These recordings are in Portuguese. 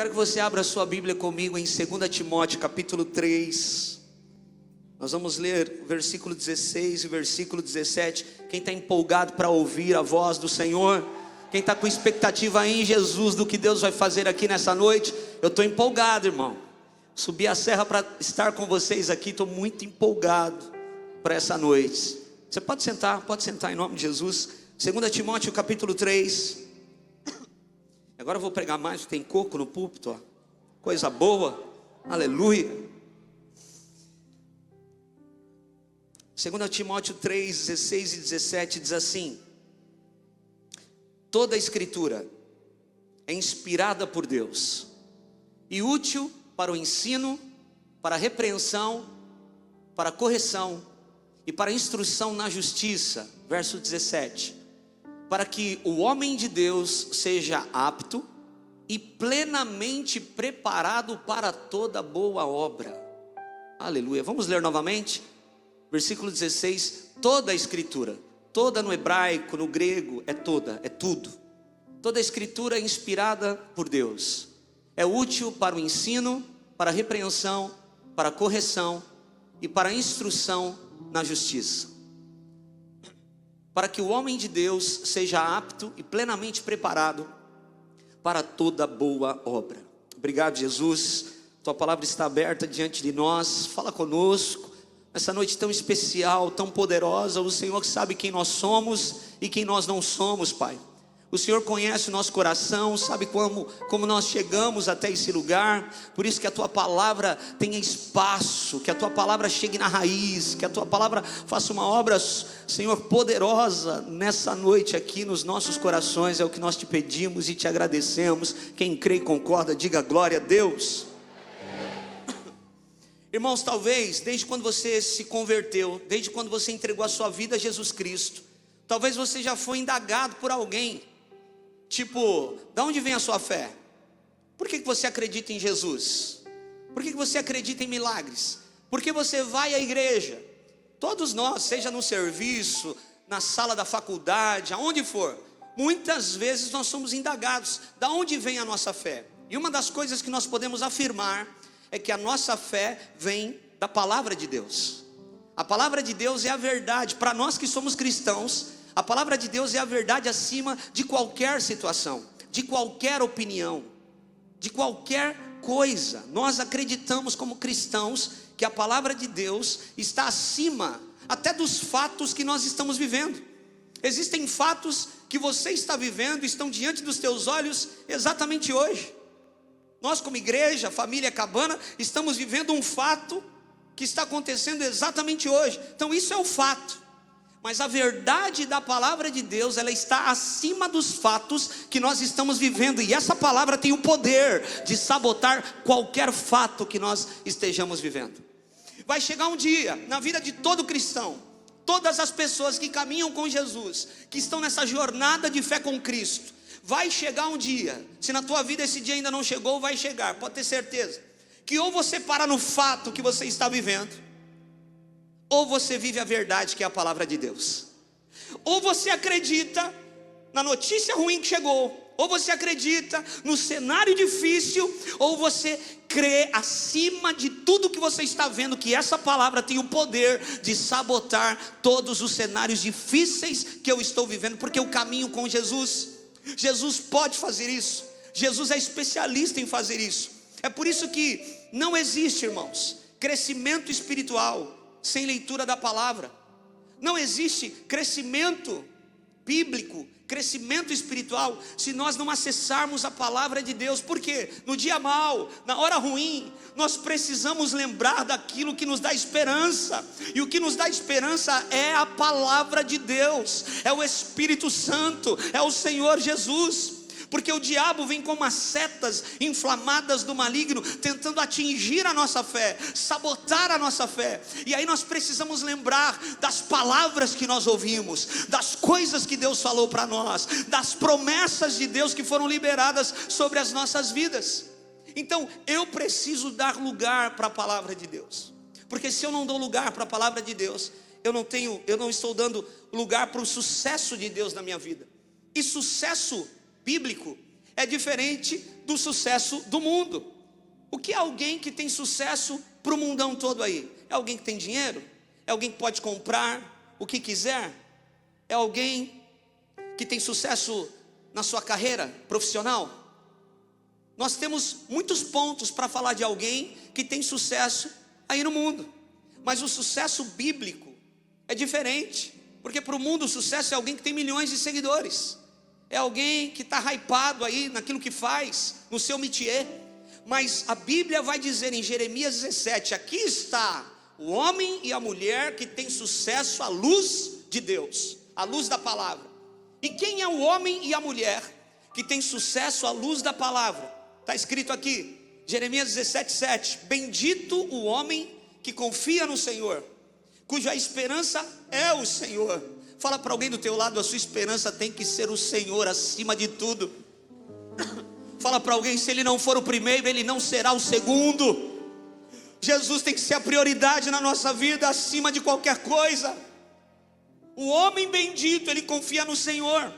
quero que você abra a sua Bíblia comigo em 2 Timóteo capítulo 3. Nós vamos ler o versículo 16 e o versículo 17. Quem está empolgado para ouvir a voz do Senhor? Quem está com expectativa em Jesus do que Deus vai fazer aqui nessa noite? Eu estou empolgado, irmão. Subi a serra para estar com vocês aqui. Estou muito empolgado para essa noite. Você pode sentar em nome de Jesus. 2 Timóteo capítulo 3. Agora eu vou pregar mais, tem coco no púlpito, ó. Coisa boa, aleluia. 2 Timóteo 3, 16 e 17 diz assim: toda a escritura é inspirada por Deus e útil para o ensino, para a repreensão, para a correção e para a instrução na justiça. Verso 17: para que o homem de Deus seja apto e plenamente preparado para toda boa obra. Aleluia. Vamos ler novamente. Versículo 16: toda a escritura, toda no hebraico, no grego, é toda, é tudo. Toda a escritura é inspirada por Deus, é útil para o ensino, para a repreensão, para a correção e para a instrução na justiça, para que o homem de Deus seja apto e plenamente preparado para toda boa obra. Obrigado, Jesus. Tua palavra está aberta diante de nós. Fala conosco nessa noite tão especial, tão poderosa. O Senhor sabe quem nós somos e quem nós não somos, Pai. O Senhor conhece o nosso coração, sabe como nós chegamos até esse lugar. Por isso que a Tua palavra tenha espaço, que a Tua palavra chegue na raiz, que a Tua palavra faça uma obra, Senhor, poderosa nessa noite aqui nos nossos corações. É o que nós te pedimos e te agradecemos. Quem crê e concorda, diga glória a Deus. Irmãos, talvez desde quando você se converteu, desde quando você entregou a sua vida a Jesus Cristo, talvez você já foi indagado por alguém. Tipo, de onde vem a sua fé? Por que você acredita em Jesus? Por que você acredita em milagres? Por que você vai à igreja? Todos nós, seja no serviço, na sala da faculdade, aonde for, muitas vezes nós somos indagados. De onde vem a nossa fé? E uma das coisas que nós podemos afirmar é que a nossa fé vem da palavra de Deus. A palavra de Deus é a verdade. Para nós que somos cristãos, a palavra de Deus é a verdade acima de qualquer situação, de qualquer opinião, de qualquer coisa. Nós acreditamos como cristãos que a palavra de Deus está acima até dos fatos que nós estamos vivendo. Existem fatos que você está vivendo, estão diante dos teus olhos exatamente hoje. Nós como igreja, família Cabana, estamos vivendo um fato que está acontecendo exatamente hoje. Então isso é o fato. Mas a verdade da palavra de Deus, ela está acima dos fatos que nós estamos vivendo. E essa palavra tem o poder de sabotar qualquer fato que nós estejamos vivendo. Vai chegar um dia na vida de todo cristão, todas as pessoas que caminham com Jesus, que estão nessa jornada de fé com Cristo, vai chegar um dia, se na tua vida esse dia ainda não chegou, vai chegar, pode ter certeza, que ou você para no fato que você está vivendo, ou você vive a verdade que é a palavra de Deus. Ou você acredita na notícia ruim que chegou, ou você acredita no cenário difícil, ou você crê acima de tudo que você está vendo, que essa palavra tem o poder de sabotar todos os cenários difíceis que eu estou vivendo, porque eu caminho com Jesus. Jesus pode fazer isso. Jesus é especialista em fazer isso. É por isso que não existe, irmãos, crescimento espiritual sem leitura da palavra. Não existe crescimento bíblico, crescimento espiritual, se nós não acessarmos a palavra de Deus. Porque no dia mau, na hora ruim, nós precisamos lembrar daquilo que nos dá esperança. E o que nos dá esperança é a palavra de Deus, é o Espírito Santo, é o Senhor Jesus. Porque o diabo vem com umas setas inflamadas do maligno, tentando atingir a nossa fé, sabotar a nossa fé. E aí nós precisamos lembrar das palavras que nós ouvimos, das coisas que Deus falou para nós, das promessas de Deus que foram liberadas sobre as nossas vidas. Então eu preciso dar lugar para a palavra de Deus. Porque se eu não dou lugar para a palavra de Deus, eu não estou dando lugar para o sucesso de Deus na minha vida. E sucesso bíblico é diferente do sucesso do mundo. O que é alguém que tem sucesso para o mundão todo aí? É alguém que tem dinheiro? É alguém que pode comprar o que quiser? É alguém que tem sucesso na sua carreira profissional? Nós temos muitos pontos para falar de alguém que tem sucesso aí no mundo, mas o sucesso bíblico é diferente, porque para o mundo o sucesso é alguém que tem milhões de seguidores, é alguém que está hypado aí naquilo que faz, no seu métier. Mas a Bíblia vai dizer em Jeremias 17, aqui está o homem e a mulher que tem sucesso à luz de Deus, à luz da palavra. E quem é o homem e a mulher que tem sucesso à luz da palavra? Está escrito aqui, Jeremias 17, 7, bendito o homem que confia no Senhor, cuja esperança é o Senhor. Fala para alguém do teu lado, a sua esperança tem que ser o Senhor acima de tudo. Fala para alguém, se ele não for o primeiro, ele não será o segundo. Jesus tem que ser a prioridade na nossa vida, acima de qualquer coisa. O homem bendito, ele confia no Senhor,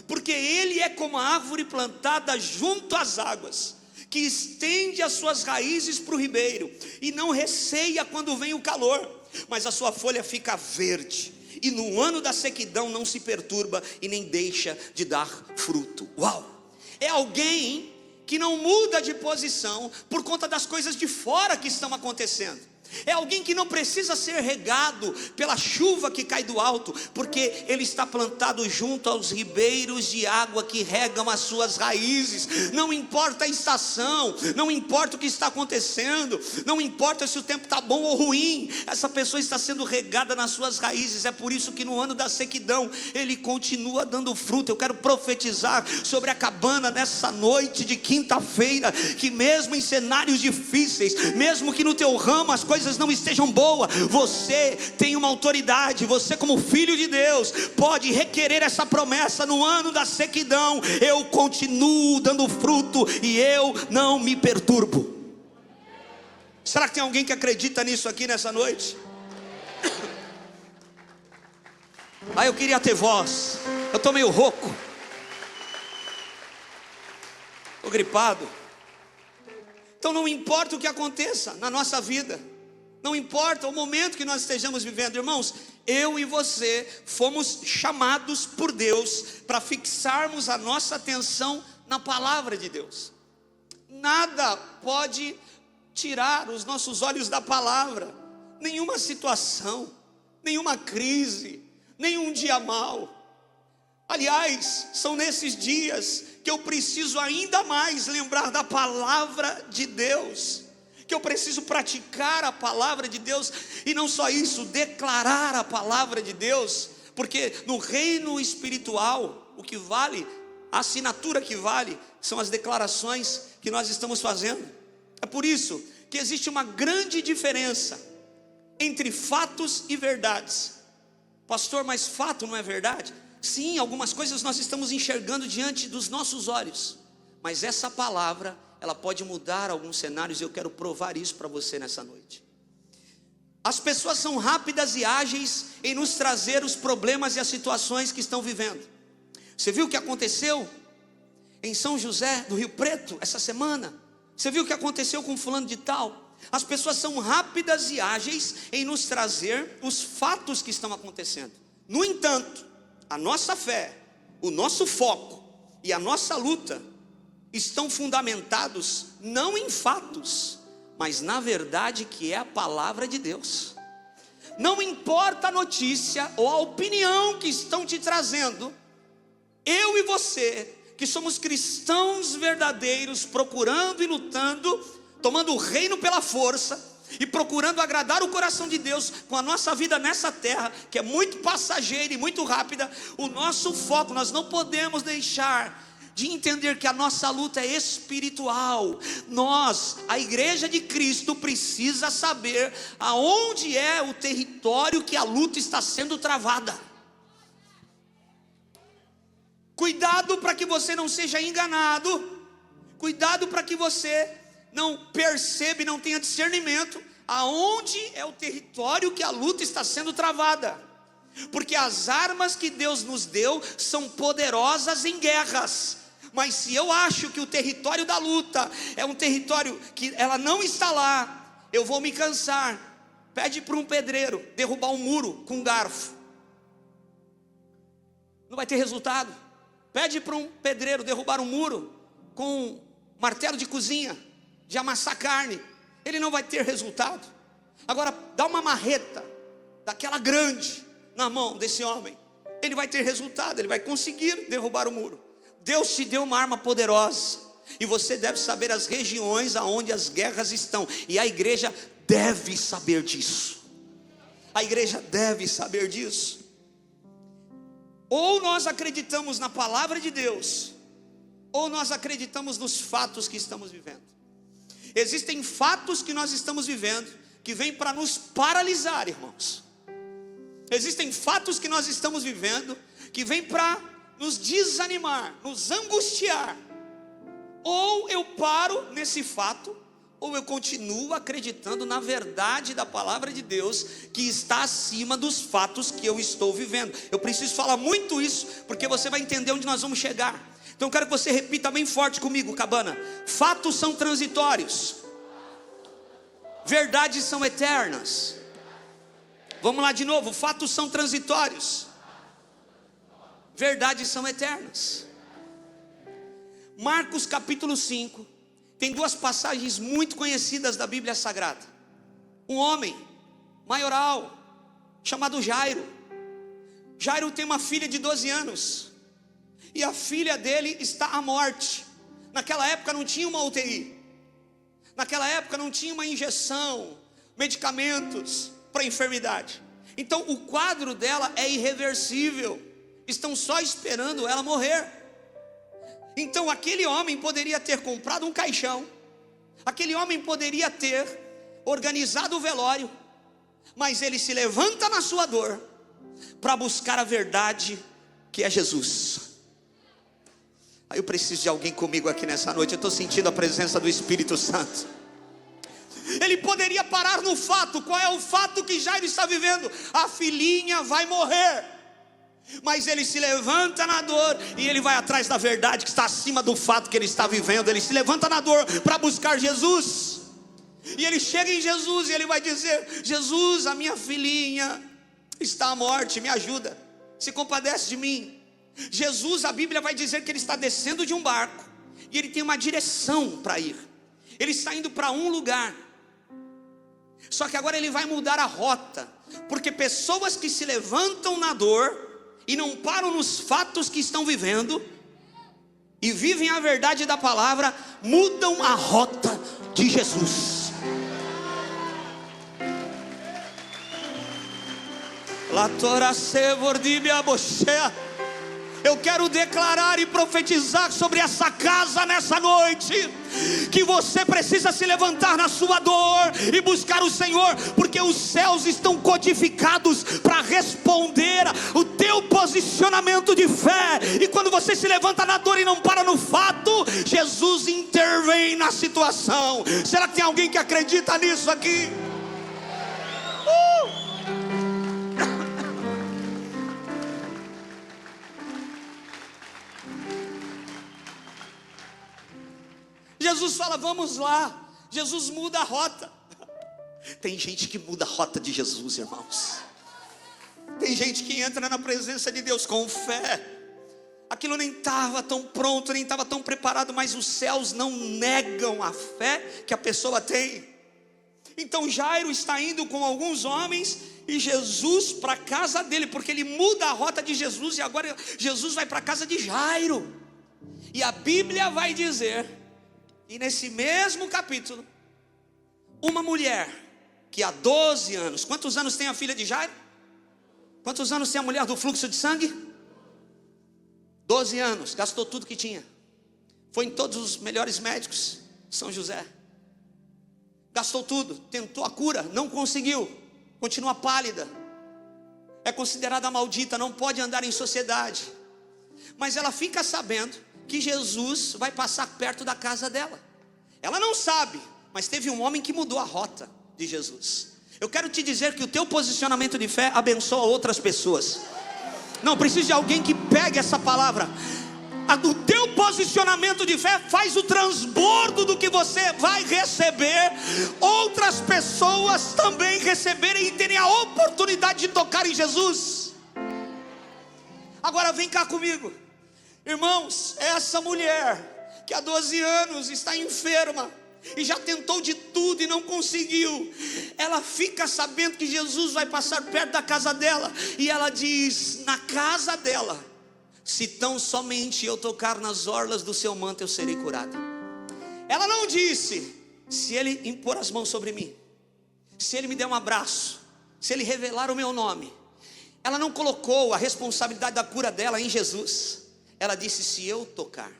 porque ele é como a árvore plantada junto às águas, que estende as suas raízes para o ribeiro, e não receia quando vem o calor, mas a sua folha fica verde, e no ano da sequidão não se perturba, e nem deixa de dar fruto. Uau! É alguém que não muda de posição por conta das coisas de fora que estão acontecendo. É alguém que não precisa ser regado pela chuva que cai do alto, porque ele está plantado junto aos ribeiros de água que regam as suas raízes. Não importa a estação, não importa o que está acontecendo, não importa se o tempo está bom ou ruim, essa pessoa está sendo regada nas suas raízes. É por isso que no ano da sequidão ele continua dando fruto. Eu quero profetizar sobre a cabana nessa noite de quinta-feira, que mesmo em cenários difíceis, mesmo que no teu ramo as coisas não estejam boas, você tem uma autoridade. Você, como filho de Deus, pode requerer essa promessa: no ano da sequidão eu continuo dando fruto e eu não me perturbo. Será que tem alguém que acredita nisso aqui nessa noite? Eu queria ter voz, eu estou meio rouco, estou gripado. Então não importa o que aconteça na nossa vida, não importa o momento que nós estejamos vivendo, irmãos, eu e você fomos chamados por Deus para fixarmos a nossa atenção na palavra de Deus. Nada pode tirar os nossos olhos da palavra, nenhuma situação, nenhuma crise, nenhum dia mau. Aliás, são nesses dias que eu preciso ainda mais lembrar da palavra de Deus, que eu preciso praticar a palavra de Deus, e não só isso, declarar a palavra de Deus, porque no reino espiritual, o que vale, a assinatura que vale, são as declarações que nós estamos fazendo. É por isso que existe uma grande diferença entre fatos e verdades. Pastor, mas fato não é verdade? Sim, algumas coisas nós estamos enxergando diante dos nossos olhos, mas essa palavra, ela pode mudar alguns cenários, e eu quero provar isso para você nessa noite. As pessoas são rápidas e ágeis em nos trazer os problemas e as situações que estão vivendo. Você viu o que aconteceu em São José do Rio Preto essa semana? Você viu o que aconteceu com fulano de tal? As pessoas são rápidas e ágeis em nos trazer os fatos que estão acontecendo. No entanto, a nossa fé, o nosso foco e a nossa luta estão fundamentados não em fatos, mas na verdade que é a palavra de Deus. Não importa a notícia ou a opinião que estão te trazendo, eu e você, que somos cristãos verdadeiros, procurando e lutando, tomando o reino pela força e procurando agradar o coração de Deus com a nossa vida nessa terra, que é muito passageira e muito rápida, o nosso foco, nós não podemos deixar de entender que a nossa luta é espiritual. Nós, a igreja de Cristo, precisa saber aonde é o território que a luta está sendo travada. Cuidado para que você não seja enganado, cuidado para que você não perceba e não tenha discernimento aonde é o território que a luta está sendo travada, porque as armas que Deus nos deu são poderosas em guerras, Mas se eu acho que o território da luta é um território que ela não está lá, eu vou me cansar. Pede para um pedreiro derrubar um muro com um garfo, não vai ter resultado. Pede para um pedreiro derrubar um muro com um martelo de cozinha, de amassar carne, ele não vai ter resultado. Agora dá uma marreta daquela grande na mão desse homem, ele vai ter resultado, ele vai conseguir derrubar o muro. Deus te deu uma arma poderosa, e você deve saber as regiões aonde as guerras estão, e a igreja deve saber disso. A igreja deve saber disso. Ou nós acreditamos na palavra de Deus, ou nós acreditamos nos fatos que estamos vivendo. Existem fatos que nós estamos vivendo que vêm para nos paralisar, irmãos. Existem fatos que nós estamos vivendo que vêm para nos desanimar, nos angustiar. Ou eu paro nesse fato, ou eu continuo acreditando na verdade da palavra de Deus, que está acima dos fatos que eu estou vivendo. Eu preciso falar muito isso, porque você vai entender onde nós vamos chegar. Então eu quero que você repita bem forte comigo, Cabana: fatos são transitórios, verdades são eternas. Vamos lá de novo: fatos são transitórios, verdades são eternas. Marcos capítulo 5 tem duas passagens muito conhecidas da Bíblia Sagrada. Um homem maioral chamado Jairo. Jairo tem uma filha de 12 anos, e a filha dele está à morte. Naquela época não tinha uma UTI, naquela época não tinha uma injeção, medicamentos para enfermidade. Então o quadro dela é irreversível, estão só esperando ela morrer. Então aquele homem poderia ter comprado um caixão, aquele homem poderia ter organizado o velório, mas ele se levanta na sua dor para buscar a verdade, que é Jesus. Aí eu preciso de alguém comigo aqui nessa noite. Eu estou sentindo a presença do Espírito Santo. Ele poderia parar no fato. Qual é o fato que Jairo está vivendo? A filhinha vai morrer. Mas ele se levanta na dor e ele vai atrás da verdade que está acima do fato que ele está vivendo. Ele se levanta na dor para buscar Jesus. E ele chega em Jesus e ele vai dizer: Jesus, a minha filhinha está à morte, me ajuda, se compadece de mim. Jesus, a Bíblia vai dizer que ele está descendo de um barco e ele tem uma direção para ir. Ele está indo para um lugar. Só que agora ele vai mudar a rota, porque pessoas que se levantam na dor e não param nos fatos que estão vivendo e vivem a verdade da palavra, mudam a rota de Jesus. Eu quero declarar e profetizar sobre essa casa nessa noite, que você precisa se levantar na sua dor e buscar o Senhor, porque os céus estão codificados para responder o teu posicionamento de fé. E quando você se levanta na dor e não para no fato, Jesus intervém na situação. Será que tem alguém que acredita nisso aqui? Jesus fala: vamos lá. Jesus muda a rota. Tem gente que muda a rota de Jesus, irmãos. Tem gente que entra na presença de Deus com fé. Aquilo nem estava tão pronto, nem estava tão preparado, mas os céus não negam a fé que a pessoa tem. Então Jairo está indo com alguns homens e Jesus para a casa dele, porque ele muda a rota de Jesus e agora Jesus vai para a casa de Jairo. E a Bíblia vai dizer, e nesse mesmo capítulo, uma mulher que há 12 anos, quantos anos tem a filha de Jairo? Quantos anos tem a mulher do fluxo de sangue? 12 anos, gastou tudo que tinha. Foi em todos os melhores médicos, São José. Gastou tudo, tentou a cura, não conseguiu. Continua pálida. É considerada maldita, não pode andar em sociedade. Mas ela fica sabendo que Jesus vai passar perto da casa dela. Ela não sabe, mas teve um homem que mudou a rota de Jesus. Eu quero te dizer que o teu posicionamento de fé abençoa outras pessoas. Não, preciso de alguém que pegue essa palavra. O teu posicionamento de fé faz o transbordo do que você vai receber, outras pessoas também receberem e terem a oportunidade de tocar em Jesus. Agora vem cá comigo, irmãos, essa mulher que há 12 anos está enferma e já tentou de tudo e não conseguiu, ela fica sabendo que Jesus vai passar perto da casa dela, e ela diz na casa dela: se tão somente eu tocar nas orlas do seu manto, eu serei curada. Ela não disse: se ele impor as mãos sobre mim, se ele me der um abraço, se ele revelar o meu nome. Ela não colocou a responsabilidade da cura dela em Jesus. Ela disse: se eu tocar.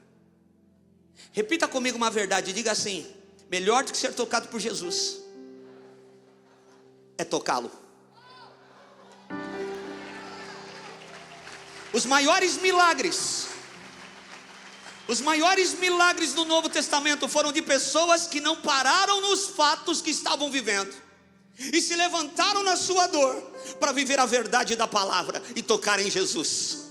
Repita comigo uma verdade, diga assim: melhor do que ser tocado por Jesus é tocá-lo. Os maiores milagres do Novo Testamento foram de pessoas que não pararam nos fatos que estavam vivendo e se levantaram na sua dor para viver a verdade da palavra e tocar em Jesus.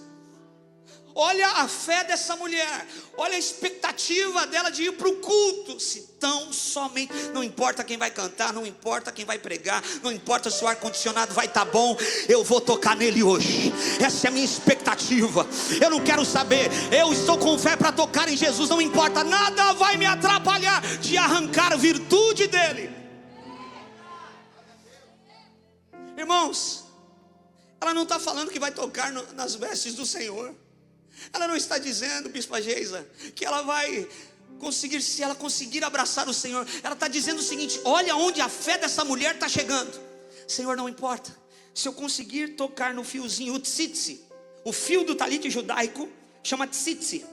Olha a fé dessa mulher, olha a expectativa dela de ir para o culto. Se tão somente, não importa quem vai cantar, não importa quem vai pregar, não importa se o ar-condicionado vai estar bom, eu vou tocar nele hoje. Essa é a minha expectativa. Eu não quero saber, eu estou com fé para tocar em Jesus. Não importa, nada vai me atrapalhar de arrancar a virtude dele. Irmãos, ela não está falando que vai tocar nas vestes do Senhor. Ela não está dizendo, bispa Geisa, que ela vai conseguir, se ela conseguir abraçar o Senhor. Ela está dizendo o seguinte: olha onde a fé dessa mulher está chegando. Senhor, não importa, se eu conseguir tocar no fiozinho, o tzitzi, o fio do talite judaico chama tzitzi.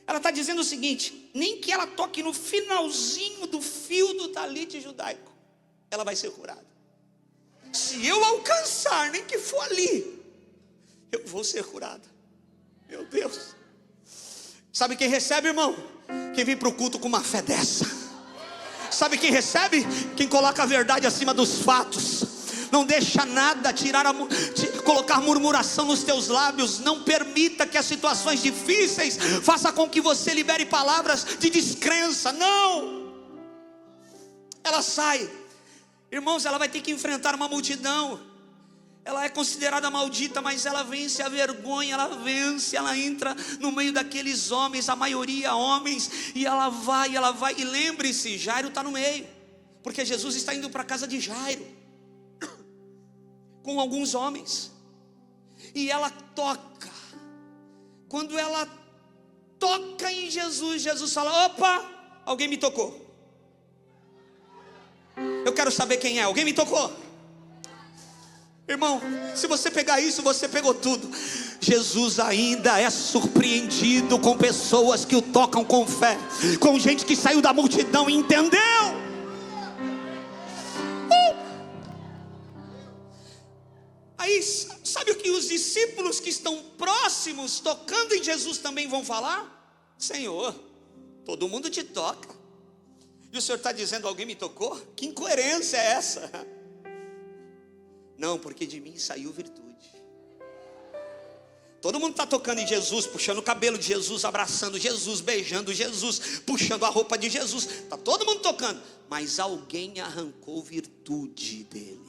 Ela está dizendo o seguinte: nem que ela toque no finalzinho do fio do talite judaico, ela vai ser curada. Se eu alcançar, nem que for ali, eu vou ser curada. Meu Deus. Sabe quem recebe, irmão? Quem vem para o culto com uma fé dessa. Sabe quem recebe? Quem coloca a verdade acima dos fatos. Não deixa nada colocar murmuração nos teus lábios. Não permita que as situações difíceis façam com que você libere palavras de descrença. Não. Ela sai, irmãos, ela vai ter que enfrentar uma multidão. Ela é considerada maldita, mas ela vence a vergonha, ela entra no meio daqueles homens, a maioria homens, e ela vai, e lembre-se, Jairo está no meio, porque Jesus está indo para a casa de Jairo, com alguns homens, e ela toca. Quando ela toca em Jesus, Jesus fala: opa, alguém me tocou. Eu quero saber quem é, alguém me tocou. Irmão, se você pegar isso, você pegou tudo. Jesus ainda é surpreendido com pessoas que o tocam com fé, com gente que saiu da multidão e entendeu. Aí, sabe o que os discípulos que estão próximos, tocando em Jesus, também vão falar? Senhor, todo mundo te toca, e o Senhor está dizendo: alguém me tocou? Que incoerência é essa? Não, porque de mim saiu virtude. Todo mundo está tocando em Jesus, puxando o cabelo de Jesus, abraçando Jesus, beijando Jesus, puxando a roupa de Jesus. Está todo mundo tocando, mas alguém arrancou virtude dele.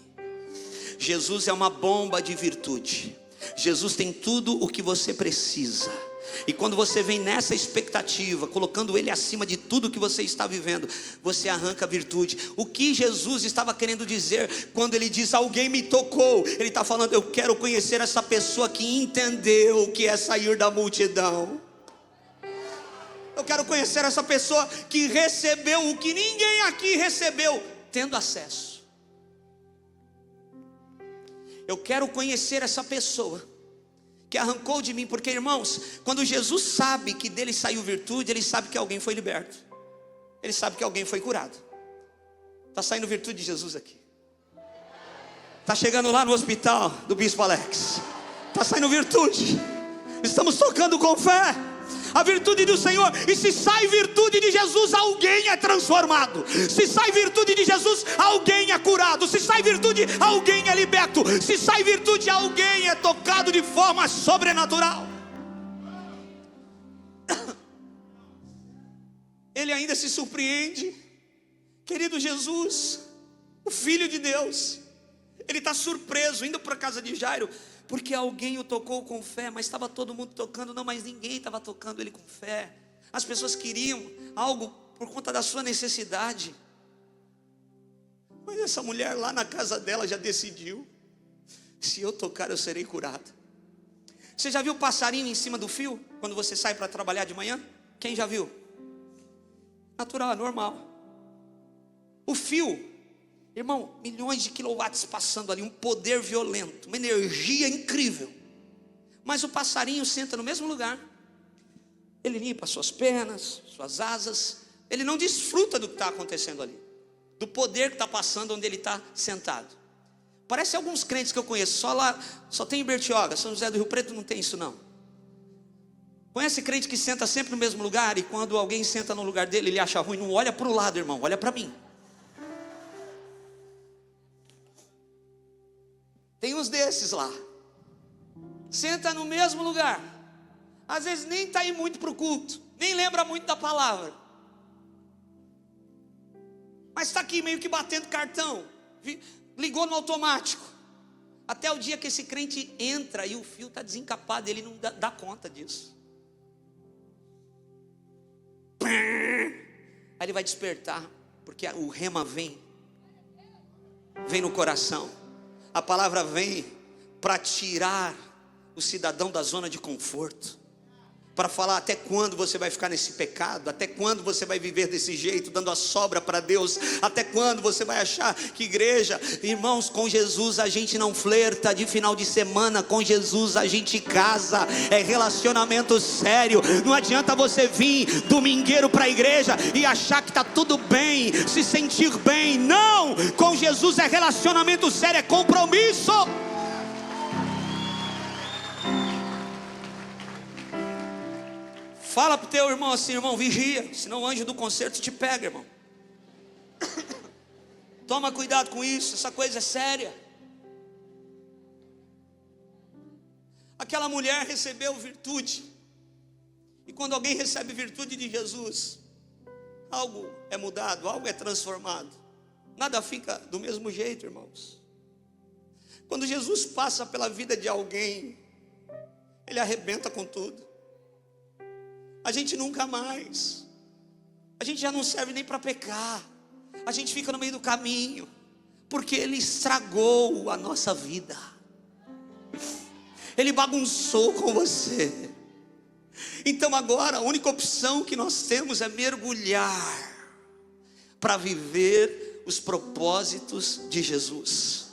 Jesus é uma bomba de virtude. Jesus tem tudo o que você precisa. E quando você vem nessa expectativa, colocando ele acima de tudo que você está vivendo, você arranca a virtude. O que Jesus estava querendo dizer quando ele diz: alguém me tocou? Ele está falando: eu quero conhecer essa pessoa que entendeu o que é sair da multidão. Eu quero conhecer essa pessoa que recebeu o que ninguém aqui recebeu, tendo acesso. Eu quero conhecer essa pessoa que arrancou de mim, porque, irmãos, quando Jesus sabe que dele saiu virtude, ele sabe que alguém foi liberto, ele sabe que alguém foi curado. Está saindo virtude de Jesus aqui. Está chegando lá no hospital do Bispo Alex, está saindo virtude. Estamos tocando com fé a virtude do Senhor. E se sai virtude de Jesus, alguém é transformado. Se sai virtude de Jesus, alguém é curado. Se sai virtude, alguém é liberto. Se sai virtude, alguém é tocado de forma sobrenatural. ele ainda se surpreende. Querido Jesus, o Filho de Deus, ele está surpreso, indo para a casa de Jairo, porque alguém o tocou com fé. Mas estava todo mundo tocando, não, mas ninguém estava tocando ele com fé. As pessoas queriam algo por conta da sua necessidade. Mas essa mulher lá na casa dela já decidiu: se eu tocar eu serei curada. Você já viu o passarinho em cima do fio, quando você sai para trabalhar de manhã? Quem já viu? Natural, normal. O fio, irmão, milhões de quilowatts passando ali, um poder violento, uma energia incrível. Mas o passarinho senta no mesmo lugar, ele limpa suas penas, suas asas, ele não desfruta do que está acontecendo ali, do poder que está passando onde ele está sentado. Parece alguns crentes que eu conheço, só tem em Bertioga, São José do Rio Preto não tem isso não. Conhece crente que senta sempre no mesmo lugar, e quando alguém senta no lugar dele, ele acha ruim? Não olha para o lado, irmão, olha para mim. Tem uns desses lá, senta no mesmo lugar, às vezes nem está indo muito para o culto, nem lembra muito da palavra, mas está aqui meio que batendo cartão, ligou no automático, até o dia que esse crente entra e o fio está desencapado, ele não dá conta disso. Aí ele vai despertar, porque o rema vem no coração. A palavra vem para tirar o cidadão da zona de conforto, para falar até quando você vai ficar nesse pecado, até quando você vai viver desse jeito, dando a sobra para Deus, até quando você vai achar que igreja, irmãos, com Jesus a gente não flerta de final de semana, com Jesus a gente casa, é relacionamento sério. Não adianta você vir domingueiro para a igreja e achar que está tudo bem, se sentir bem, não, com Jesus é relacionamento sério, é compromisso. Fala para o teu irmão assim: irmão, vigia, senão o anjo do concerto te pega, irmão. Toma cuidado com isso, essa coisa é séria. Aquela mulher recebeu virtude, e quando alguém recebe virtude de Jesus, algo é mudado, algo é transformado, nada fica do mesmo jeito, irmãos. Quando Jesus passa pela vida de alguém, ele arrebenta com tudo. A gente nunca mais, a gente já não serve nem para pecar, a gente fica no meio do caminho, porque ele estragou a nossa vida, ele bagunçou com você. Então agora a única opção que nós temos é mergulhar para viver os propósitos de Jesus.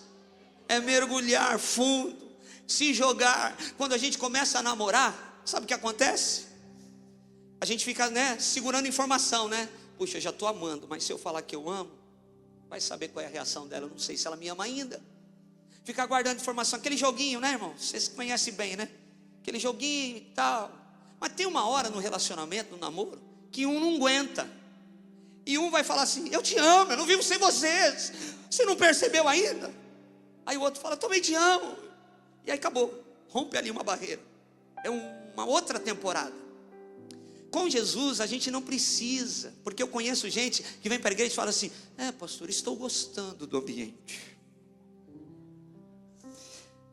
É mergulhar fundo, se jogar. Quando a gente começa a namorar, sabe o que acontece? A gente fica, segurando informação, Puxa, eu já estou amando, mas se eu falar que eu amo, vai saber qual é a reação dela. Eu não sei se ela me ama ainda. Fica guardando informação, aquele joguinho, irmão? Vocês conhecem bem, Aquele joguinho e tal. Mas tem uma hora no relacionamento, no namoro, que um não aguenta. E um vai falar assim: eu te amo, eu não vivo sem vocês. Você não percebeu ainda? Aí o outro fala: eu também te amo. E aí acabou, rompe ali uma barreira. É uma outra temporada. Com Jesus a gente não precisa, porque eu conheço gente que vem para a igreja e fala assim: pastor, estou gostando do ambiente.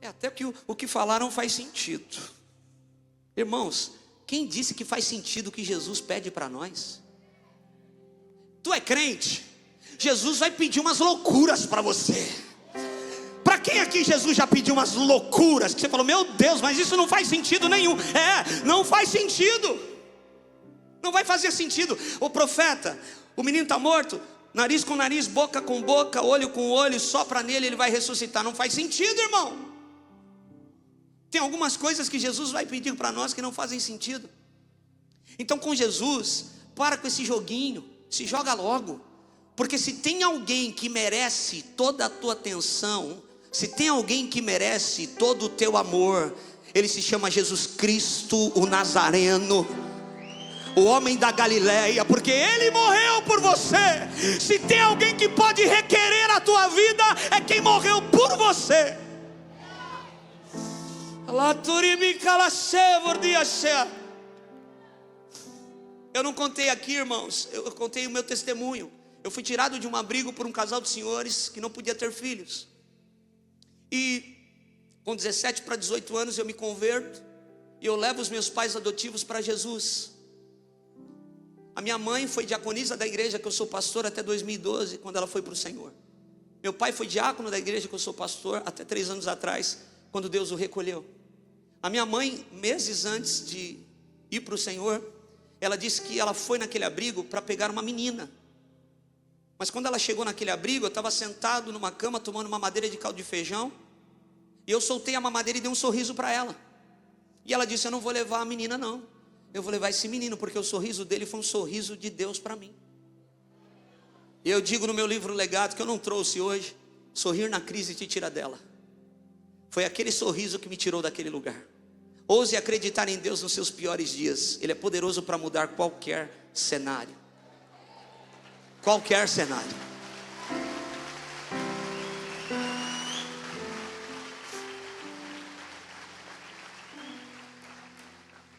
Até que o que falaram faz sentido. Irmãos, quem disse que faz sentido o que Jesus pede para nós? Tu é crente, Jesus vai pedir umas loucuras para você. Para quem aqui Jesus já pediu umas loucuras, que você falou: meu Deus, mas isso não faz sentido nenhum. Não faz sentido. Não vai fazer sentido. O profeta, o menino está morto, nariz com nariz, boca com boca, olho com olho, sopra nele, ele vai ressuscitar. Não faz sentido, irmão. Tem algumas coisas que Jesus vai pedir para nós que não fazem sentido. Então com Jesus, para com esse joguinho, se joga logo. Porque se tem alguém que merece toda a tua atenção, se tem alguém que merece todo o teu amor, ele se chama Jesus Cristo, o Nazareno, o homem da Galileia, porque ele morreu por você. Se tem alguém que pode requerer a tua vida, é quem morreu por você. Eu Eu não contei aqui, irmãos, eu contei o meu testemunho. Eu fui tirado de um abrigo por um casal de senhores que não podia ter filhos. E com 17 para 18 anos eu me converto e eu levo os meus pais adotivos para Jesus. A minha mãe foi diaconisa da igreja que eu sou pastor até 2012, quando ela foi para o Senhor. Meu pai foi diácono da igreja que eu sou pastor até 3 anos atrás, quando Deus o recolheu. A minha mãe, meses antes de ir para o Senhor, ela disse que ela foi naquele abrigo para pegar uma menina. Mas quando ela chegou naquele abrigo, eu estava sentado numa cama tomando uma madeira de caldo de feijão, e eu soltei a mamadeira e dei um sorriso para ela. E ela disse: eu não vou levar a menina não, eu vou levar esse menino, porque o sorriso dele foi um sorriso de Deus para mim. E eu digo no meu livro Legado, que eu não trouxe hoje: sorrir na crise te tira dela. Foi aquele sorriso que me tirou daquele lugar. Ouse acreditar em Deus nos seus piores dias. Ele é poderoso para mudar qualquer cenário. Qualquer cenário.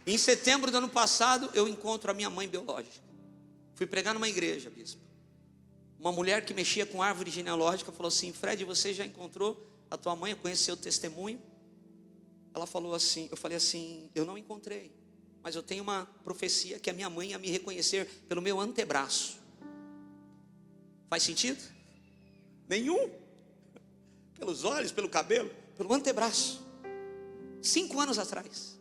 Em setembro do ano passado, eu encontro a minha mãe biológica. Fui pregar numa igreja, bispo. Uma mulher que mexia com árvore genealógica falou assim: Fred, você já encontrou a tua mãe? Conheceu o testemunho? Ela falou assim, eu falei assim: eu não encontrei, mas eu tenho uma profecia que a minha mãe ia me reconhecer pelo meu antebraço. Faz sentido? Nenhum. Pelos olhos, pelo cabelo, pelo antebraço. 5 anos atrás.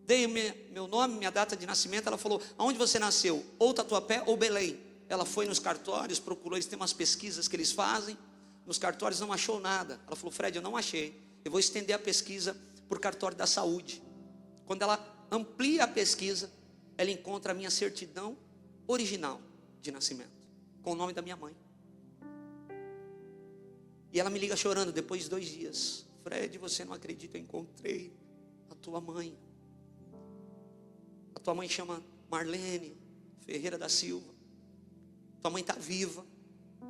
Dei meu nome, minha data de nascimento. Ela falou: aonde você nasceu? Ou Tatuapé ou Belém. Ela foi nos cartórios, procurou, eles têm umas pesquisas que eles fazem. Nos cartórios não achou nada. Ela falou: Fred, eu não achei. Eu vou estender a pesquisa por cartório da saúde. Quando ela amplia a pesquisa, ela encontra a minha certidão original de nascimento, com o nome da minha mãe. E ela me liga chorando depois de 2 dias: Fred, você não acredita, eu encontrei a tua mãe. A tua mãe chama Marlene Ferreira da Silva. Tua mãe está viva.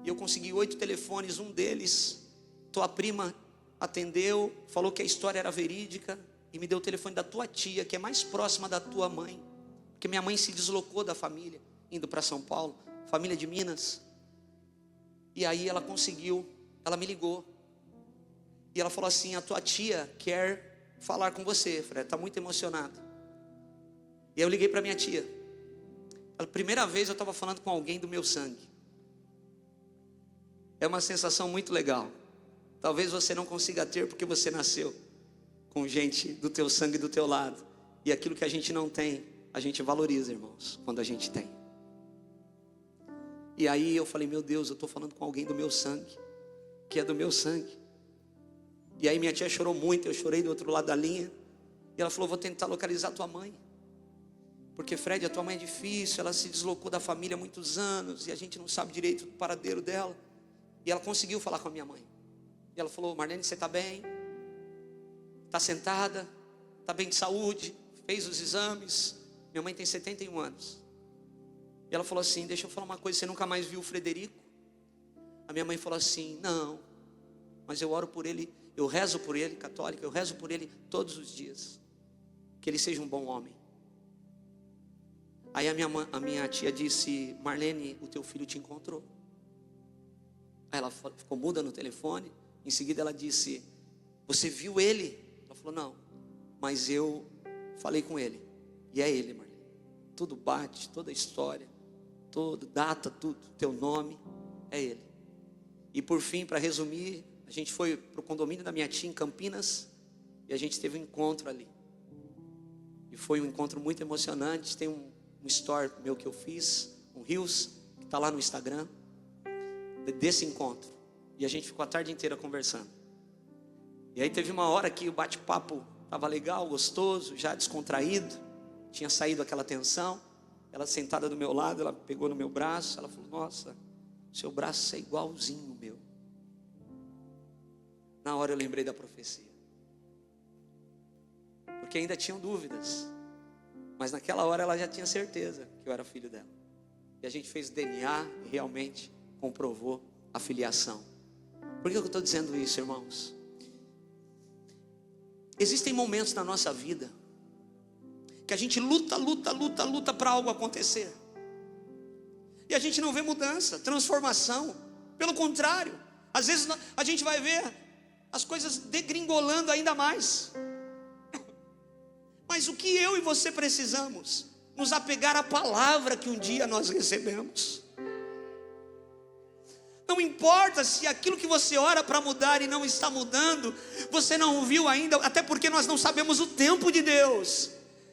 E eu consegui 8 telefones, um deles tua prima atendeu, falou que a história era verídica e me deu o telefone da tua tia, que é mais próxima da tua mãe, porque minha mãe se deslocou da família, indo para São Paulo, família de Minas. E aí ela conseguiu, ela me ligou e ela falou assim: a tua tia quer falar com você, Fred, está muito emocionado. E eu liguei para minha tia. Pela primeira vez eu estava falando com alguém do meu sangue. É uma sensação muito legal. Talvez você não consiga ter porque você nasceu com gente do teu sangue do teu lado. E aquilo que a gente não tem, a gente valoriza, irmãos, quando a gente tem. E aí eu falei: meu Deus, eu estou falando com alguém do meu sangue, que é do meu sangue. E aí minha tia chorou muito, eu chorei do outro lado da linha. E ela falou: vou tentar localizar tua mãe, porque Fred, a tua mãe é difícil, ela se deslocou da família há muitos anos e a gente não sabe direito do paradeiro dela. E ela conseguiu falar com a minha mãe. E ela falou: Marlene, você está bem? Está sentada? Está bem de saúde? Fez os exames? Minha mãe tem 71 anos. E ela falou assim: deixa eu falar uma coisa, você nunca mais viu o Frederico? A minha mãe falou assim: não, mas eu oro por ele, eu rezo por ele, católica, eu rezo por ele todos os dias, que ele seja um bom homem. Aí a minha tia disse: Marlene, o teu filho te encontrou. Aí ela ficou muda no telefone. Em seguida ela disse: você viu ele? Ela falou: não, mas eu falei com ele. E é ele, Marlene. Tudo bate, toda a história, toda data, tudo, teu nome, é ele. E por fim, para resumir, a gente foi para o condomínio da minha tia em Campinas e a gente teve um encontro ali. E foi um encontro muito emocionante. Tem um story meu que eu fiz, um Reels, que está lá no Instagram, desse encontro. E a gente ficou a tarde inteira conversando. E aí teve uma hora que o bate-papo estava legal, gostoso, já descontraído. Tinha saído aquela tensão. Ela sentada do meu lado, ela pegou no meu braço. Ela falou: nossa, seu braço é igualzinho o meu. Na hora eu lembrei da profecia. Porque ainda tinham dúvidas. Mas naquela hora ela já tinha certeza que eu era filho dela. E a gente fez DNA e realmente comprovou a filiação. Por que eu estou dizendo isso, irmãos? Existem momentos na nossa vida que a gente luta para algo acontecer, e a gente não vê mudança, transformação. Pelo contrário, às vezes a gente vai ver as coisas degringolando ainda mais. Mas o que eu e você precisamos? Nos apegar à palavra que um dia nós recebemos. Não importa se aquilo que você ora para mudar e não está mudando, você não viu ainda, até porque nós não sabemos o tempo de Deus.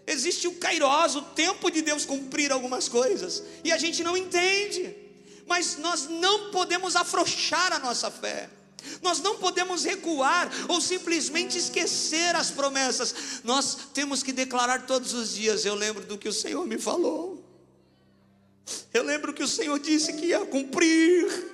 Existe o Kairos, o tempo de Deus cumprir algumas coisas, e a gente não entende. Mas nós não podemos afrouxar a nossa fé. Nós não podemos recuar ou simplesmente esquecer as promessas. Nós temos que declarar todos os dias: eu lembro do que o Senhor me falou, eu lembro que o Senhor disse que ia cumprir,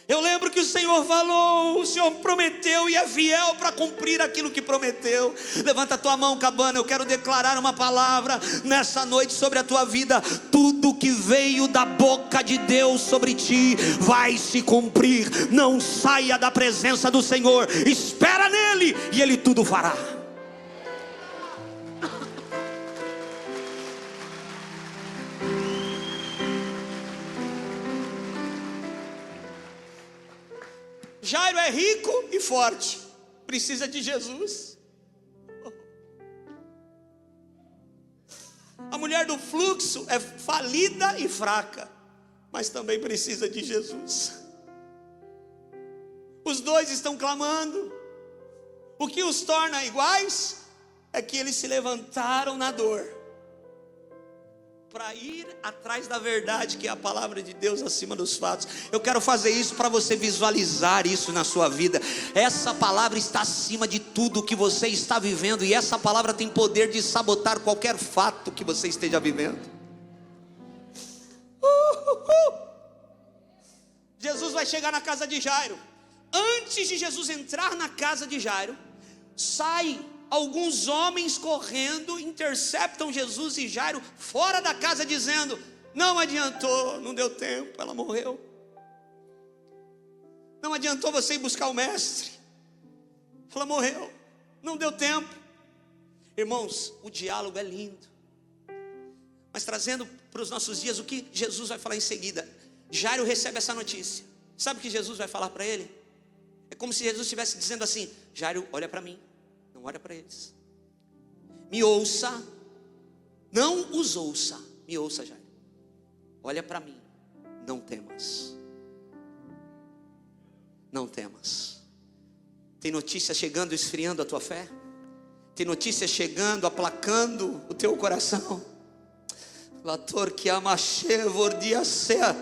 eu lembro que o Senhor falou, o Senhor prometeu e é fiel para cumprir aquilo que prometeu. Levanta a tua mão, Cabana, eu quero declarar uma palavra nessa noite sobre a tua vida. Tudo que veio da boca de Deus sobre ti vai se cumprir. Não saia da presença do Senhor, espera nele e Ele tudo fará. Jairo é rico e forte, precisa de Jesus. A mulher do fluxo é falida e fraca, mas também precisa de Jesus. Os dois estão clamando. O que os torna iguais é que eles se levantaram na dor para ir atrás da verdade, que é a palavra de Deus acima dos fatos. Eu quero fazer isso para você visualizar isso na sua vida. Essa palavra está acima de tudo que você está vivendo, e essa palavra tem poder de sabotar qualquer fato que você esteja vivendo. Jesus vai chegar na casa de Jairo. Antes de Jesus entrar na casa de Jairo, sai alguns homens correndo, interceptam Jesus e Jairo fora da casa, dizendo: não adiantou, não deu tempo, ela morreu. Não adiantou você ir buscar o mestre, ela morreu, não deu tempo. Irmãos, o diálogo é lindo, mas trazendo para os nossos dias o que Jesus vai falar em seguida. Jairo recebe essa notícia. Sabe o que Jesus vai falar para ele? É como se Jesus estivesse dizendo assim: Jairo, olha para mim, não olha para eles. Me ouça, não os ouça. Me ouça, Jairo. Olha para mim, não temas. Não temas. Tem notícia chegando, esfriando a tua fé? Tem notícia chegando, aplacando o teu coração? Lator que amachevor diacea.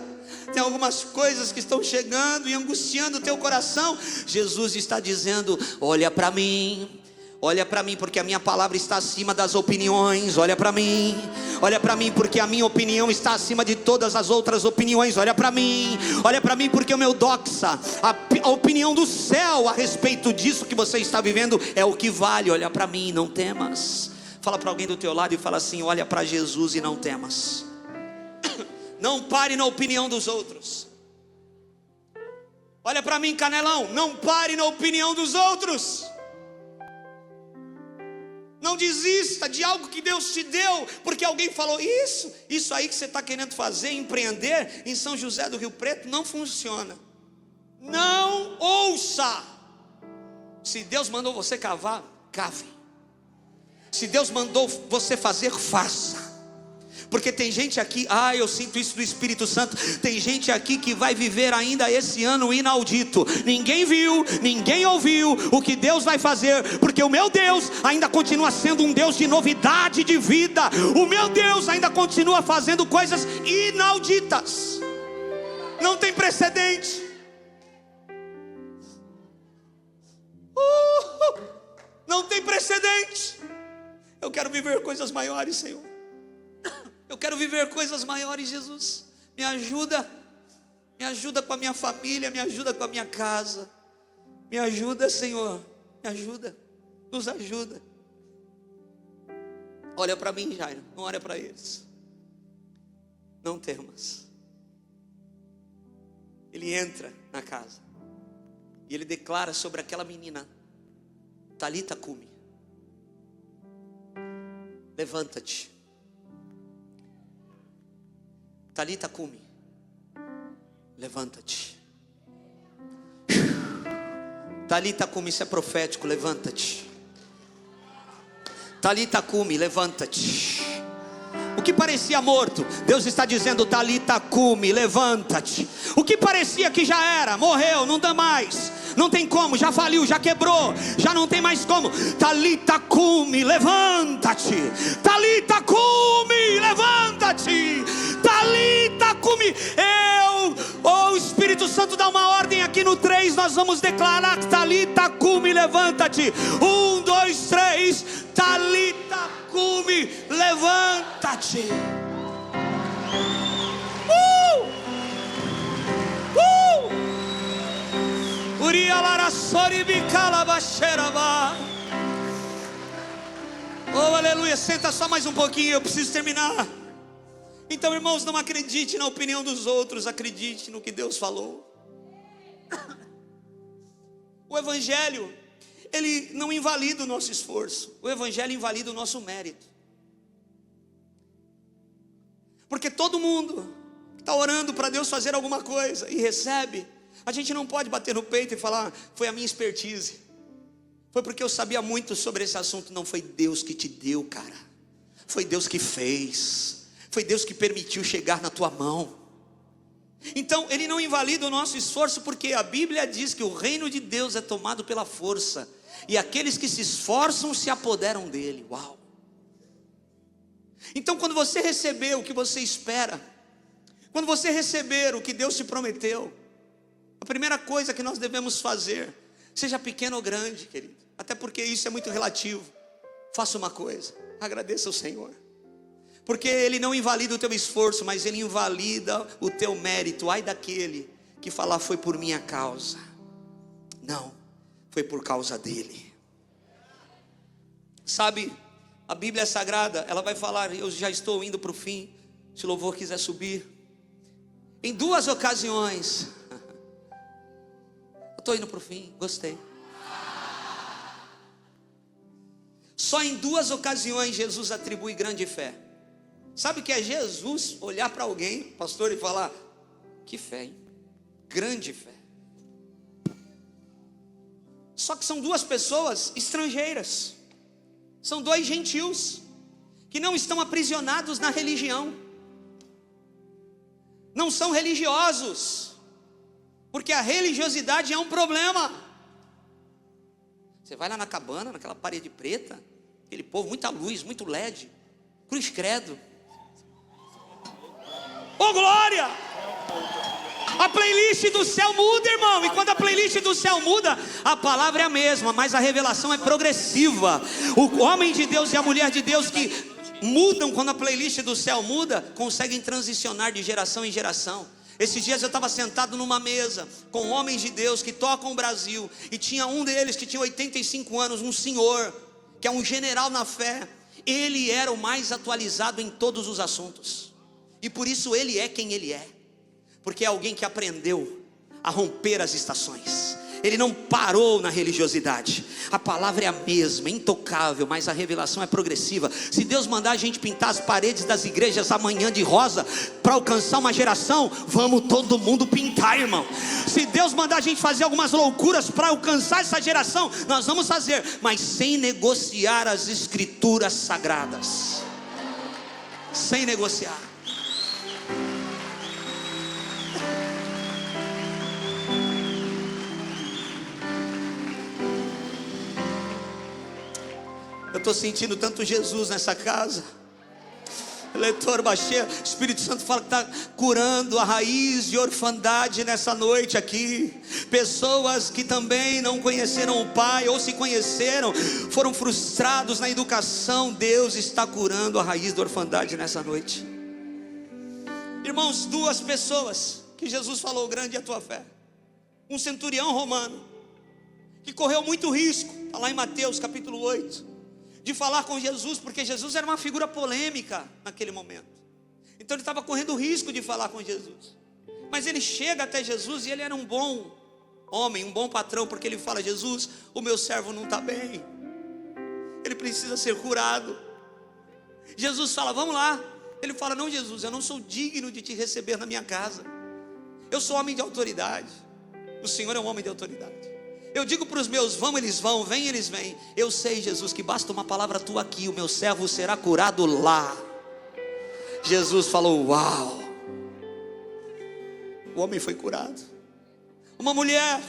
Tem algumas coisas que estão chegando e angustiando o teu coração. Jesus está dizendo: olha para mim. Olha para mim, porque a minha palavra está acima das opiniões. Olha para mim. Olha para mim, porque a minha opinião está acima de todas as outras opiniões. Olha para mim. Olha para mim, porque o meu doxa, a opinião do céu a respeito disso que você está vivendo é o que vale. Olha para mim, não temas. Fala para alguém do teu lado e fala assim: olha para Jesus e não temas. Não pare na opinião dos outros. Olha para mim, Canelão, não pare na opinião dos outros. Não desista de algo que Deus te deu, porque alguém falou: isso aí que você está querendo fazer, empreender em São José do Rio Preto, não funciona. Não ouça. Se Deus mandou você cavar, cave. Se Deus mandou você fazer, faça. Porque tem gente aqui, eu sinto isso do Espírito Santo. Tem gente aqui que vai viver ainda esse ano inaudito. Ninguém viu, ninguém ouviu o que Deus vai fazer, porque o meu Deus ainda continua sendo um Deus de novidade de vida. O meu Deus ainda continua fazendo coisas inauditas. Não tem precedente. Não tem precedente. Eu quero viver coisas maiores, Senhor. Eu quero viver coisas maiores, Jesus. Me ajuda com a minha família, me ajuda com a minha casa. Me ajuda, Senhor, me ajuda, nos ajuda. Olha para mim, Jairo, não olha para eles. Não temas. Ele entra na casa e ele declara sobre aquela menina: Talita cumi. levanta-te. Talita cumi, levanta-te. Talita cumi, isso é profético, levanta-te. Talita cumi, levanta-te. O que parecia morto, Deus está dizendo: Talita cumi, levanta-te. O que parecia que já era, morreu, não dá mais, não tem como, já faliu, já quebrou, já não tem mais como. Talita cumi, levanta-te. Talita cumi, levanta-te. Talita cumi. O Espírito Santo dá uma ordem aqui no 3, nós vamos declarar: Talita cumi, levanta-te. 1, 2, 3. Talita cumi, levanta-te. Oh, aleluia. Senta só mais um pouquinho, eu preciso terminar. Então, irmãos, não acredite na opinião dos outros, acredite no que Deus falou. O Evangelho, ele não invalida o nosso esforço. O Evangelho invalida o nosso mérito. Porque todo mundo que está orando para Deus fazer alguma coisa e recebe, a gente não pode bater no peito e falar: foi a minha expertise, foi porque eu sabia muito sobre esse assunto. Não, foi Deus que te deu, cara. Foi Deus que fez. Foi Deus que permitiu chegar na tua mão. Então ele não invalida o nosso esforço, porque a Bíblia diz que o reino de Deus é tomado pela força, e aqueles que se esforçam se apoderam dele. Uau! Então, quando você receber o que você espera, quando você receber o que Deus te prometeu, a primeira coisa que nós devemos fazer, seja pequeno ou grande, querido, até porque isso é muito relativo, faça uma coisa: agradeça ao Senhor. Porque Ele não invalida o teu esforço, mas Ele invalida o teu mérito. Ai daquele que falar: foi por minha causa. Não, foi por causa dEle. Sabe, a Bíblia Sagrada, ela vai falar, eu já estou indo para o fim, se o louvor quiser subir. Em 2 ocasiões, eu estou indo para o fim, gostei. Só em 2 ocasiões Jesus atribui grande fé. Sabe o que é Jesus olhar para alguém, pastor, e falar: que fé, hein? Grande fé. Só que são 2 pessoas estrangeiras, são 2 gentios, que não estão aprisionados na religião, não são religiosos, porque a religiosidade é um problema. Você vai lá na cabana, naquela parede preta, aquele povo, muita luz, muito LED, cruz credo. Oh glória! A playlist do céu muda, irmão. E quando a playlist do céu muda, a palavra é a mesma, mas a revelação é progressiva. O homem de Deus e a mulher de Deus que mudam quando a playlist do céu muda, conseguem transicionar de geração em geração. Esses dias eu estava sentado numa mesa com homens de Deus que tocam o Brasil, e tinha um deles que tinha 85 anos, um senhor, que é um general na fé. Ele era o mais atualizado em todos os assuntos, e por isso ele é quem ele é, porque é alguém que aprendeu a romper as estações. Ele não parou na religiosidade. A palavra é a mesma, é intocável, mas a revelação é progressiva. Se Deus mandar a gente pintar as paredes das igrejas amanhã de rosa, para alcançar uma geração, vamos todo mundo pintar, irmão. Se Deus mandar a gente fazer algumas loucuras para alcançar essa geração, nós vamos fazer, mas sem negociar as escrituras sagradas. Sem negociar. Eu estou sentindo tanto Jesus nessa casa. Leitor baixeiro, Espírito Santo fala que está curando a raiz de orfandade nessa noite aqui. Pessoas que também não conheceram o Pai, ou se conheceram, foram frustrados na educação. Deus está curando a raiz da orfandade nessa noite. Irmãos, 2 pessoas que Jesus falou: grande é a tua fé. Um centurião romano, que correu muito risco, está lá em Mateus capítulo 8, de falar com Jesus, porque Jesus era uma figura polêmica naquele momento. Então ele estava correndo o risco de falar com Jesus. Mas ele chega até Jesus, e ele era um bom homem, um bom patrão, porque ele fala: Jesus, o meu servo não está bem, ele precisa ser curado. Jesus fala, vamos lá. Ele fala, não, Jesus, eu não sou digno de te receber na minha casa. Eu sou homem de autoridade. O Senhor é um homem de autoridade. Eu digo para os meus, vão, eles vão, vem, eles vêm. Eu sei, Jesus, que basta uma palavra tua aqui, o meu servo será curado lá. Jesus falou, uau. O homem foi curado. Uma mulher,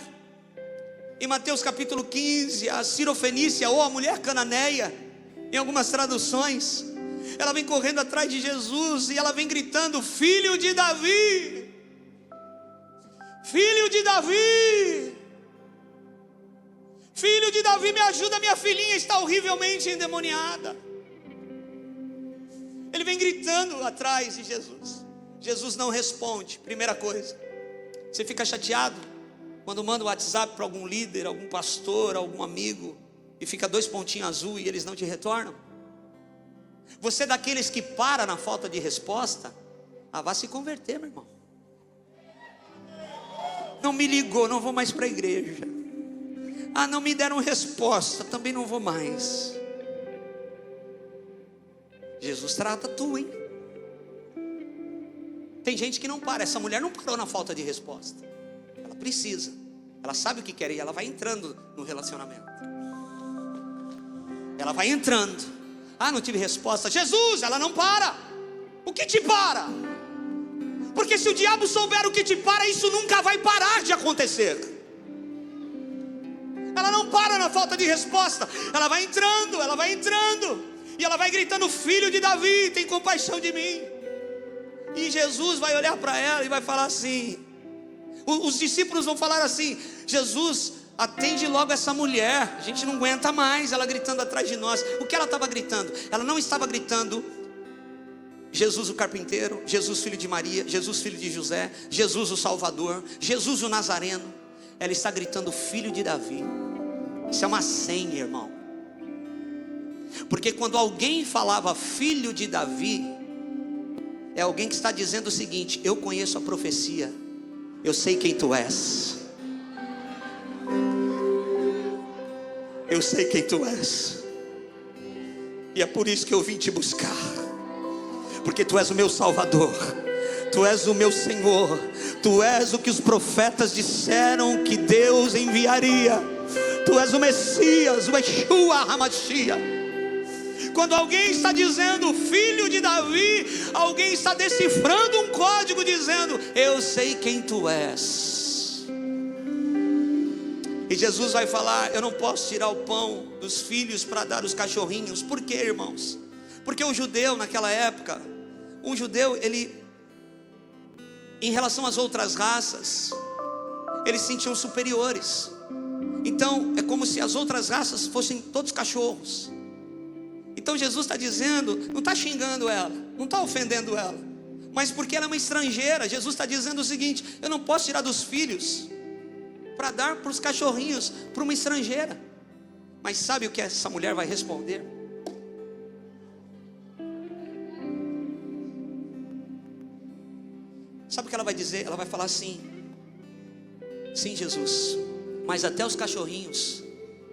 em Mateus capítulo 15, a Sirofenícia, ou a mulher cananeia, em algumas traduções, ela vem correndo atrás de Jesus e ela vem gritando, filho de Davi, filho de Davi, filho de Davi, me ajuda, minha filhinha está horrivelmente endemoniada. Ele vem gritando atrás de Jesus. Jesus não responde. Primeira coisa, você fica chateado quando manda um WhatsApp para algum líder, algum pastor, algum amigo, e fica 2 pontinhos azul e eles não te retornam? Você é daqueles que para na falta de resposta? Vá se converter, meu irmão. Não me ligou, não vou mais para a igreja. Não me deram resposta, também não vou mais. Jesus trata tu, hein? Tem gente que não para. Essa mulher não parou na falta de resposta. Ela precisa. Ela sabe o que quer e ela vai entrando no relacionamento. Ela vai entrando. Não tive resposta. Jesus, ela não para. O que te para? Porque se o diabo souber o que te para, isso nunca vai parar de acontecer. Ela não para na falta de resposta. Ela vai entrando, ela vai entrando. E ela vai gritando, filho de Davi, tem compaixão de mim. E Jesus vai olhar para ela e vai falar assim, os discípulos vão falar assim, Jesus, atende logo essa mulher, a gente não aguenta mais ela gritando atrás de nós. O que ela estava gritando? Ela não estava gritando Jesus o carpinteiro, Jesus filho de Maria, Jesus filho de José, Jesus o Salvador, Jesus o Nazareno. Ela está gritando filho de Davi. Isso é uma senha, irmão. Porque quando alguém falava filho de Davi, é alguém que está dizendo o seguinte, eu conheço a profecia, eu sei quem tu és, eu sei quem tu és, e é por isso que eu vim te buscar, porque tu és o meu Salvador, tu és o meu Senhor, tu és o que os profetas disseram que Deus enviaria, tu és o Messias, o Yeshua HaMashiach. Quando alguém está dizendo filho de Davi, alguém está decifrando um código dizendo, eu sei quem tu és. E Jesus vai falar, eu não posso tirar o pão dos filhos para dar aos cachorrinhos. Por quê, irmãos? Porque o judeu naquela época, um judeu, ele, em relação às outras raças, eles se sentiam superiores. Então é como se as outras raças fossem todos cachorros. Então Jesus está dizendo, não está xingando ela, não está ofendendo ela, mas porque ela é uma estrangeira. Jesus está dizendo o seguinte, eu não posso tirar dos filhos para dar para os cachorrinhos, para uma estrangeira. Mas sabe o que essa mulher vai responder? Sabe o que ela vai dizer? Ela vai falar assim, sim, Jesus, mas até os cachorrinhos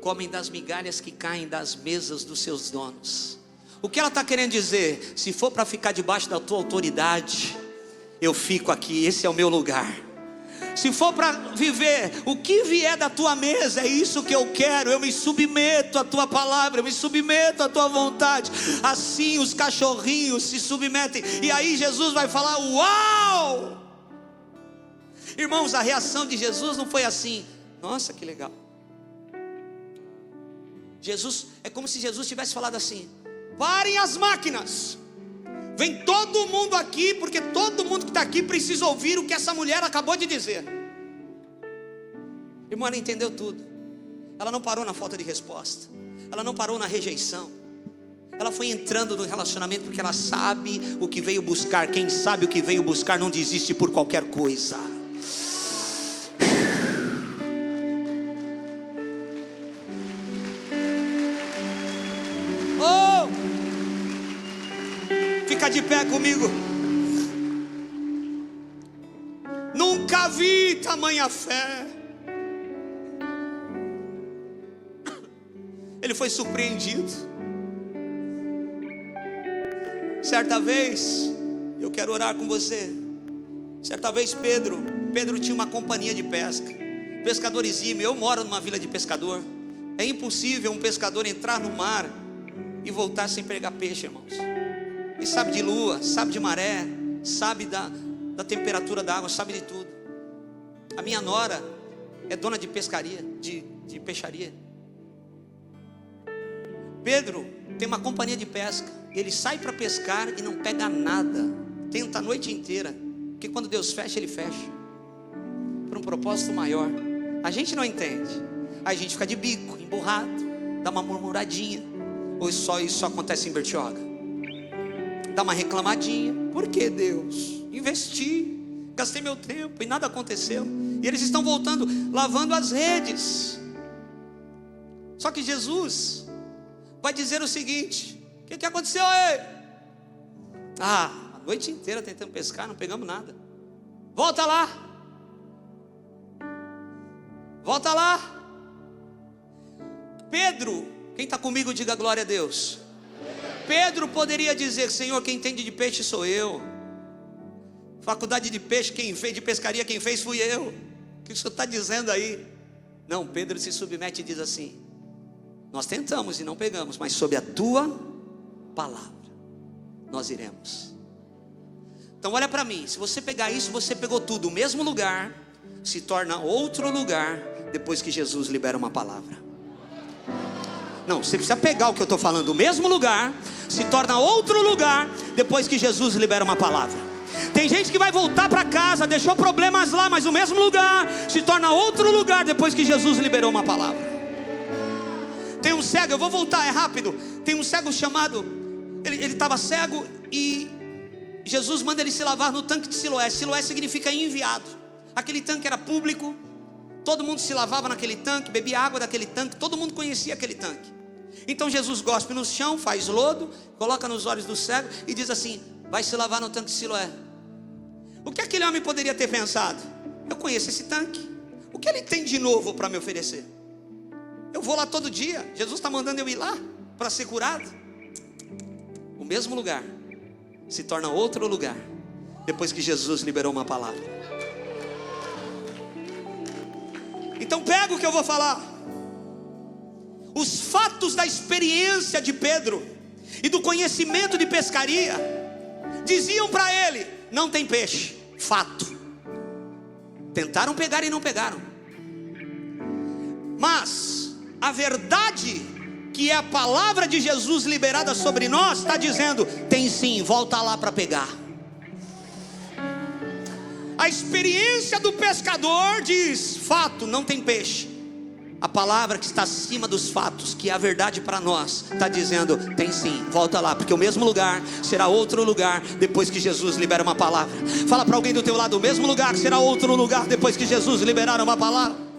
comem das migalhas que caem das mesas dos seus donos. O que ela está querendo dizer? Se for para ficar debaixo da tua autoridade, eu fico aqui, esse é o meu lugar. Se for para viver o que vier da tua mesa, é isso que eu quero. Eu me submeto à tua palavra, eu me submeto à tua vontade. Assim os cachorrinhos se submetem. E aí Jesus vai falar, uau! Irmãos, a reação de Jesus não foi assim, nossa, que legal. Jesus, é como se Jesus tivesse falado assim, parem as máquinas, vem todo mundo aqui, porque todo mundo que está aqui precisa ouvir o que essa mulher acabou de dizer. Irmã, ela entendeu tudo. Ela não parou na falta de resposta, ela não parou na rejeição, ela foi entrando no relacionamento porque ela sabe o que veio buscar. Quem sabe o que veio buscar não desiste por qualquer coisa. Fica de pé comigo. Nunca vi tamanha fé. Ele foi surpreendido. Certa vez, eu quero orar com você. Certa vez Pedro tinha uma companhia de pesca. Pescadores iam, eu moro numa vila de pescador. É impossível um pescador entrar no mar e voltar sem pegar peixe, irmãos. Ele sabe de lua, sabe de maré, sabe da temperatura da água, sabe de tudo. A minha nora é dona de pescaria, de peixaria. Pedro tem uma companhia de pesca. Ele sai para pescar e não pega nada. Tenta a noite inteira, porque quando Deus fecha, Ele fecha por um propósito maior. A gente não entende. Aí a gente fica de bico, emburrado, dá uma murmuradinha. Ou isso acontece em Bertioga? Dá uma reclamadinha. Por que, Deus? Investi, gastei meu tempo e nada aconteceu. E eles estão voltando, lavando as redes. Só que Jesus vai dizer o seguinte: o que aconteceu aí? A noite inteira tentando pescar, não pegamos nada. Volta lá. Volta lá. Pedro, quem está comigo diga glória a Deus. Pedro poderia dizer: Senhor, quem entende de peixe sou eu. Faculdade de peixe, quem fez, de pescaria, quem fez fui eu. O que o senhor está dizendo aí? Não, Pedro se submete e diz assim: nós tentamos e não pegamos, mas sob a tua palavra nós iremos. Então olha para mim, se você pegar isso, você pegou tudo. O mesmo lugar se torna outro lugar depois que Jesus libera uma palavra. Não, você precisa pegar o que eu estou falando. O mesmo lugar se torna outro lugar depois que Jesus libera uma palavra. Tem gente que vai voltar para casa, deixou problemas lá, mas o mesmo lugar se torna outro lugar depois que Jesus liberou uma palavra. Tem um cego, eu vou voltar, é rápido. Tem um cego chamado, ele estava cego e Jesus manda ele se lavar no tanque de Siloé. Siloé significa enviado. Aquele tanque era público, todo mundo se lavava naquele tanque, bebia água daquele tanque, todo mundo conhecia aquele tanque. Então Jesus gospe no chão, faz lodo, coloca nos olhos do cego e diz assim: vai se lavar no tanque de Siloé. O que aquele homem poderia ter pensado? Eu conheço esse tanque, o que ele tem de novo para me oferecer? Eu vou lá todo dia, Jesus está mandando eu ir lá para ser curado. O mesmo lugar se torna outro lugar depois que Jesus liberou uma palavra. Então pega o que eu vou falar. Os fatos da experiência de Pedro e do conhecimento de pescaria diziam para ele: não tem peixe. Fato. Tentaram pegar e não pegaram. Mas a verdade, que é a palavra de Jesus liberada sobre nós, está dizendo: tem sim, volta lá para pegar. A experiência do pescador diz: fato, não tem peixe. A palavra que está acima dos fatos, que é a verdade para nós, está dizendo: tem sim, volta lá, porque o mesmo lugar será outro lugar depois que Jesus libera uma palavra. Fala para alguém do teu lado: o mesmo lugar será outro lugar depois que Jesus liberar uma palavra.